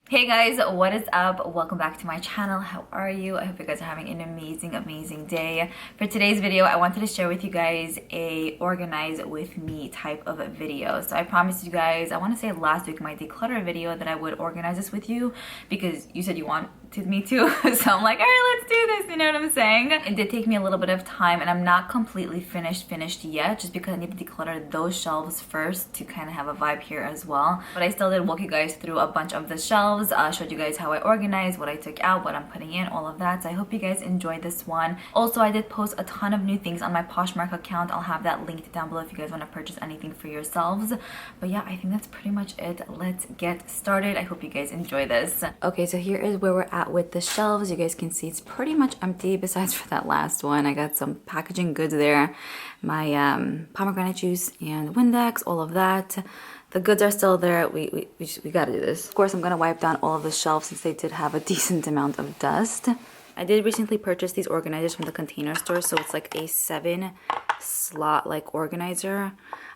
Hey guys, what is up? Welcome back to my channel. How are you? I hope you guys are having an amazing day. For today's video, I wanted to share with you guys a organize with me type of video. So I promised you guys, I want to say last week, my declutter video, that I would organize this with you because you said you wanted me to. So I'm like, all right, let's do this. You know what I'm saying? It did take me a little bit of time and I'm not completely finished yet, just because I need to declutter those shelves first to kind of have a vibe here as well. But I still did walk you guys through a bunch of the shelves. Showed you guys how I organized, what I took out, what I'm putting in, all of that. So I hope you guys enjoyed this one. Also, I did post a ton of new things on my Poshmark account. I'll have that linked down below if you guys want to purchase anything for yourselves. But yeah, I think that's pretty much it. Let's get started. I hope you guys enjoy this. Okay, so here is where we're at with the shelves. You guys can see it's pretty much empty besides for that last one. I got some packaging goods there, my pomegranate juice and Windex, all of that. The goods are still there. We gotta do this. Of course, I'm gonna wipe down all of the shelves since they did have a decent amount of dust. I did recently purchase these organizers from the Container Store, so it's like a 7-slot like organizer.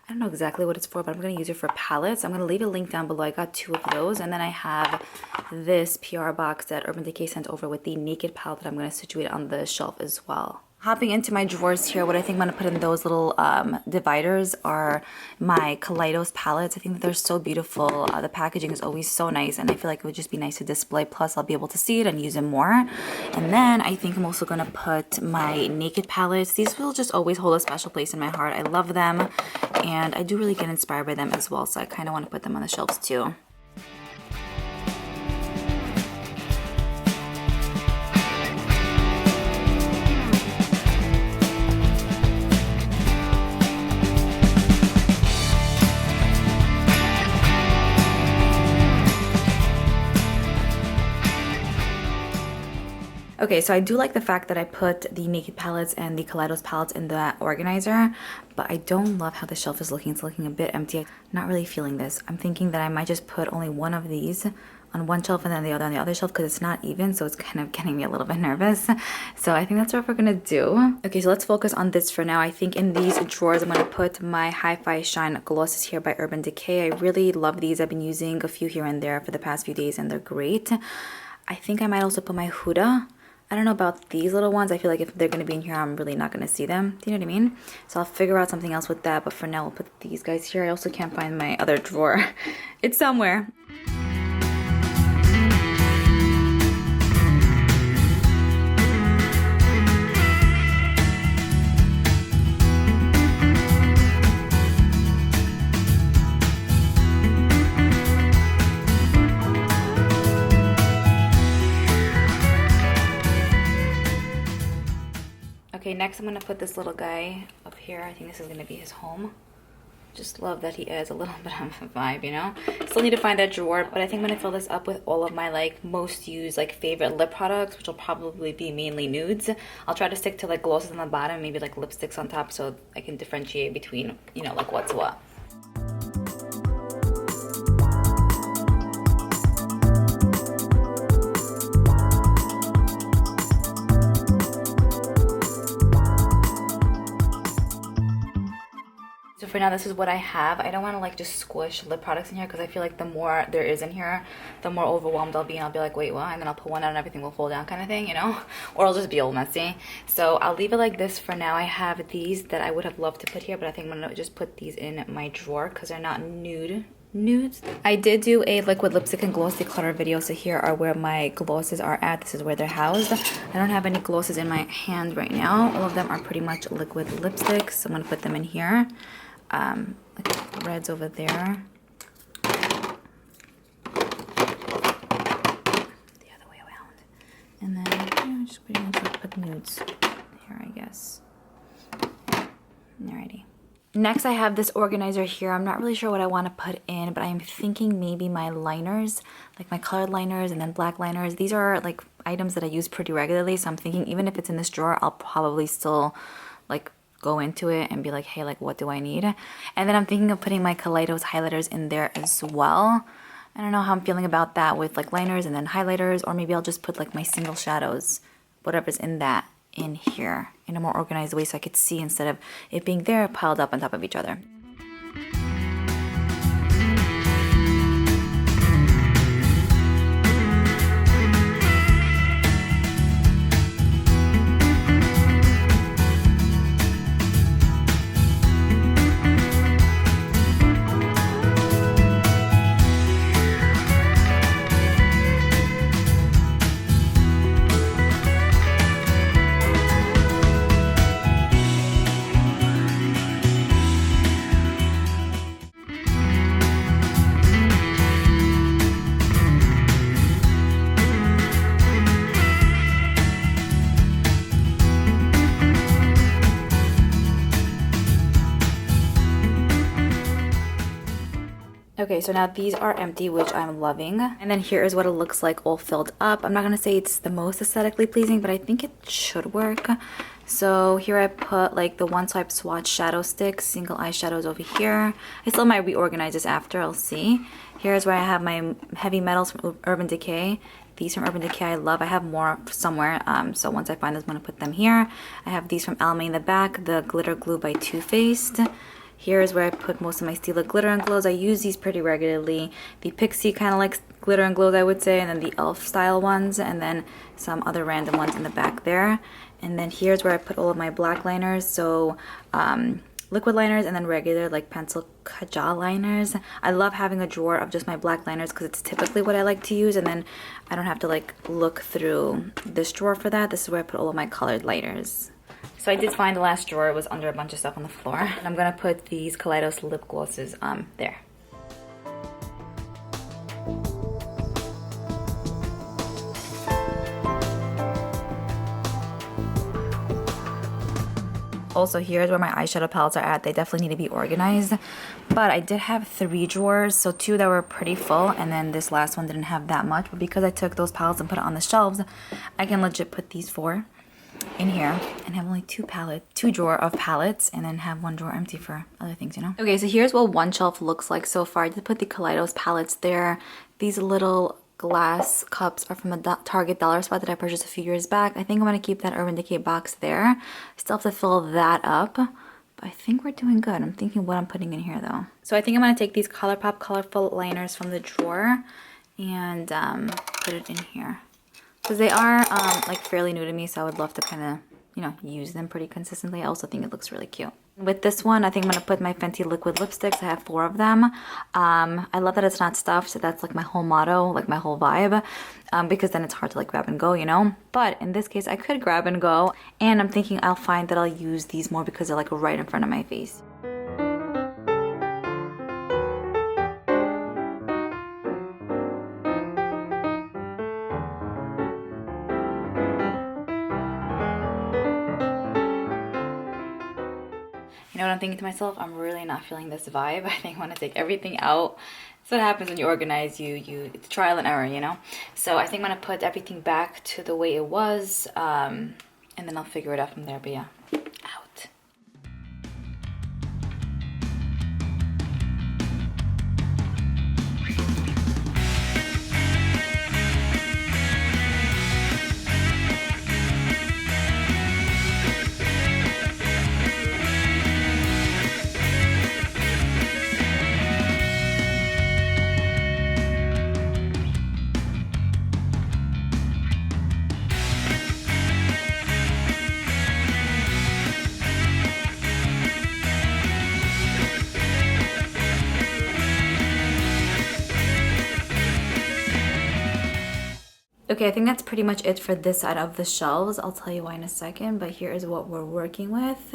I don't know exactly what it's for, but I'm gonna use it for palettes. I'm gonna leave a link down below. I got 2 of those, and then I have this PR box that Urban Decay sent over with the naked palette that I'm gonna situate on the shelf as well. Hopping into my drawers here, what I think I'm going to put in those little dividers are my Kaleidos palettes. I think that they're so beautiful. The packaging is always so nice, and I feel like it would just be nice to display. Plus, I'll be able to see it and use it more. And then I think I'm also going to put my naked palettes. These will just always hold a special place in my heart. I love them, and I do really get inspired by them as well, so I kind of want to put them on the shelves too. Okay, so I do like the fact that I put the naked palettes and the Kaleidos palettes in the organizer, but I don't love how the shelf is looking. It's looking a bit empty. Not really feeling this. I'm thinking that I might just put only one of these on one shelf and then the other on the other shelf because it's not even, so it's kind of getting me a little bit nervous. So I think that's what we're gonna do. Okay, so let's focus on this for now. I think in these drawers, I'm gonna put my Hi-Fi Shine glosses here by Urban Decay. I really love these. I've been using a few here and there for the past few days and they're great. I think I might also put my Huda. I don't know about these little ones. I feel like if they're going to be in here, I'm really not going to see them. Do you know what I mean? So I'll figure out something else with that. But for now, we'll put these guys here. I also can't find my other drawer. It's somewhere. Okay, next I'm going to put this little guy up here. I think this is going to be his home. Just love that he adds a little bit of a vibe, you know? Still need to find that drawer, but I think I'm going to fill this up with all of my like most used like favorite lip products, which will probably be mainly nudes. I'll try to stick to like glosses on the bottom, maybe like lipsticks on top, so I can differentiate between, you know, like what's what. So for now, this is what I have. I don't want to like just squish lip products in here because I feel like the more there is in here, the more overwhelmed I'll be, and I'll be like, wait, what? And then I'll put one out and everything will fall down kind of thing, you know? Or I'll just be all messy. So I'll leave it like this for now. I have these that I would have loved to put here, but I think I'm going to just put these in my drawer because they're not nudes. I did do a liquid lipstick and gloss declutter video, so here are where my glosses are at. This is where they're housed. I don't have any glosses in my hand right now. All of them are pretty much liquid lipsticks, so I'm going to put them in here. Like reds over there. The other way around. And then, you know, just pretty much like put nudes here, I guess. Alrighty. Next, I have this organizer here. I'm not really sure what I want to put in, but I'm thinking maybe my liners, like my colored liners and then black liners. These are like items that I use pretty regularly, so I'm thinking even if it's in this drawer, I'll probably still like go into it and be like, hey, like what do I need? And then I'm thinking of putting my Kaleidos highlighters in there as well. I don't know how I'm feeling about that with like liners and then highlighters, or maybe I'll just put like my single shadows, whatever's in that, in here in a more organized way so I could see instead of it being there piled up on top of each other. Okay, so now these are empty, which I'm loving. And then here is what it looks like all filled up. I'm not gonna say it's the most aesthetically pleasing, but I think it should work. So here I put like the one swipe swatch shadow sticks, single eyeshadows over here. I still might reorganize this after, I'll see. Here's where I have my heavy metals from Urban Decay. These from Urban Decay I love. I have more somewhere, so once I find those, I'm gonna put them here. I have these from Almay in the back, the glitter glue by Too Faced. Here's where I put most of my Stila glitter and glows. I use these pretty regularly. The Pixie kind of like glitter and glows, I would say, and then the elf style ones, and then some other random ones in the back there. And then here's where I put all of my black liners, so liquid liners and then regular like pencil kajal liners. I love having a drawer of just my black liners because it's typically what I like to use, and then I don't have to like look through this drawer for that. This is where I put all of my colored liners. So I did find the last drawer. It was under a bunch of stuff on the floor. And I'm gonna put these Kaleidos lip glosses there. Also, here's where my eyeshadow palettes are at. They definitely need to be organized. But I did have 3 drawers, so 2 that were pretty full, and then this last one didn't have that much. But because I took those palettes and put it on the shelves, I can legit put these 4 in here and have only 2 drawer of palettes, and then have 1 drawer empty for other things, you know? Okay, so here's what one shelf looks like so far. I did put the Kaleidos palettes there. These little glass cups are from a Target dollar spot that I purchased a few years back. I think I'm gonna keep that Urban Decay box there. Still have to fill that up, but I think we're doing good. I'm thinking what I'm putting in here though. So I think I'm gonna take these ColourPop colorful liners from the drawer and put it in here, because they are like fairly new to me, so I would love to kind of, you know, use them pretty consistently. I also think it looks really cute. With this one, I think I'm gonna put my Fenty liquid lipsticks. I have 4 of them. I love that it's not stuffed, so that's like my whole motto, like my whole vibe, because then it's hard to like grab and go, you know? But in this case, I could grab and go, and I'm thinking I'll find that I'll use these more because they're like right in front of my face. You know what I'm thinking to myself? I'm really not feeling this vibe. I think I want to take everything out. That's what happens when you organize. It's trial and error, you know? So I think I'm going to put everything back to the way it was, and then I'll figure it out from there. But yeah, out. Okay, I think that's pretty much it for this side of the shelves. I'll tell you why in a second, but here is what we're working with.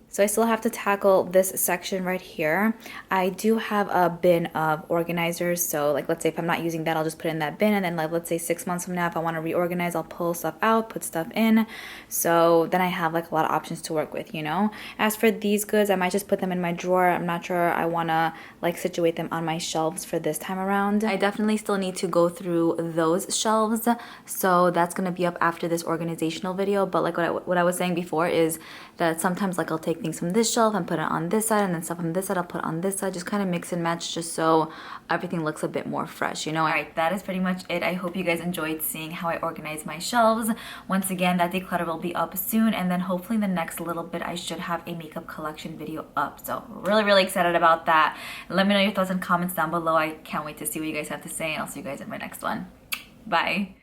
So I still have to tackle this section right here. I do have a bin of organizers. So like, let's say if I'm not using that, I'll just put it in that bin. And then like, let's say 6 months from now, if I want to reorganize, I'll pull stuff out, put stuff in. So then I have like a lot of options to work with, you know? As for these goods, I might just put them in my drawer. I'm not sure I want to like situate them on my shelves for this time around. I definitely still need to go through those shelves. So that's going to be up after this organizational video. But like what I was saying before is that sometimes like I'll take things from this shelf and put it on this side, and then stuff from this side I'll put on this side, just kind of mix and match just so everything looks a bit more fresh, you know? Alright, that is pretty much it. I hope you guys enjoyed seeing how I organize my shelves. Once again, that declutter will be up soon, and then hopefully in the next little bit I should have a makeup collection video up. So really excited about that. Let me know your thoughts and comments down below. I can't wait to see what you guys have to say, and I'll see you guys in my next one. Bye.